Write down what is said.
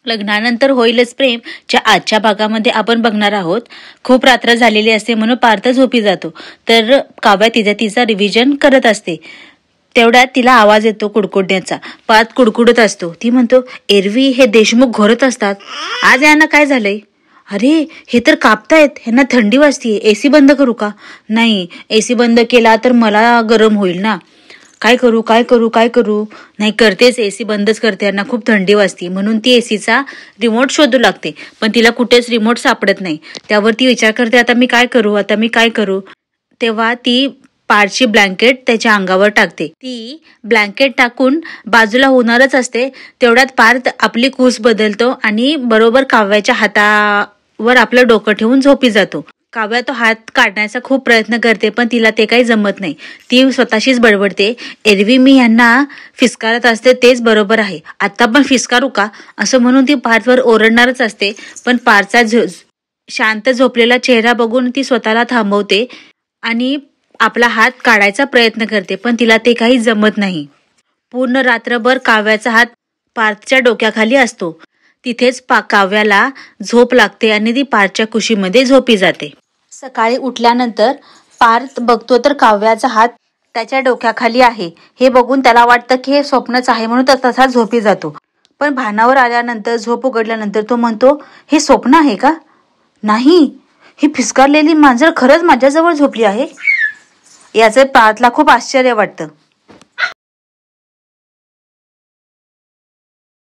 लग्नानंतर होईलच प्रेम च्या आजच्या भागामध्ये आपण बघणार आहोत. खूप रात्र झालेली असते म्हणून पार्थ झोपी जातो. तर काव्या तिचा रिव्हिजन करत असते. तेवढ्यात तिला आवाज येतो कुडकुडण्याचा. पार्थ कुडकुडत असतो. ती म्हणतो, एरवी हे देशमुख घोरत असतात, आज यांना काय झालंय? अरे हे तर कापतायत, ह्यांना थंडी वाजतीये. एसी बंद करू का? नाही, एसी बंद केला तर मला गरम होईल ना. काय करू काय करू काय करू? नाही, करतेच, एसी बंदच करते, यांना खूप थंडी वाजते. म्हणून ती एसीचा रिमोट शोधू लागते, पण तिला कुठेच रिमोट सापडत नाही. त्यावर ती विचार करते, आता मी काय करू. तेव्हा ती पार्थची ब्लँकेट त्याच्या अंगावर टाकते. ती ब्लँकेट टाकून बाजूला होणारच असते. तेवढ्यात पार्थ आपली कूस बदलतो आणि बरोबर काव्याच्या हातावर आपलं डोकं ठेवून झोपी जातो. काव्या तो हात काढण्याचा खूप प्रयत्न करते, पण तिला ते काही जमत नाही. ती स्वतःशीच बडबडते, एरवी मी यांना फिस्कारत असते तेच बरोबर आहे, आता पण फिस्कारू का? असं म्हणून ती पार्थवर ओरडणारच असते. पण पार्थचा शांत झोपलेला चेहरा बघून ती स्वतःला थांबवते आणि आपला हात काढायचा प्रयत्न करते, पण तिला ते काही जमत नाही. पूर्ण रात्रभर काव्याचा हात पार्थच्या डोक्याखाली असतो. तिथेच काव्याला झोप लागते आणि ती पार्थच्या कुशीमध्ये झोपी जाते. सकाळी उठल्यानंतर पार्थ बघतो तर काव्याचा हात त्याच्या डोक्याखाली आहे. हे बघून त्याला वाटतं की हे स्वप्नच आहे, म्हणून तो तसा झोपी जातो. पण भानावर आल्यानंतर, झोप उघडल्यानंतर तो म्हणतो, हे स्वप्न आहे का? नाही, ही फिस्कारलेली मांजर खरंच माझ्याजवळ झोपली आहे. याचं पार्थला खूप आश्चर्य वाटतं.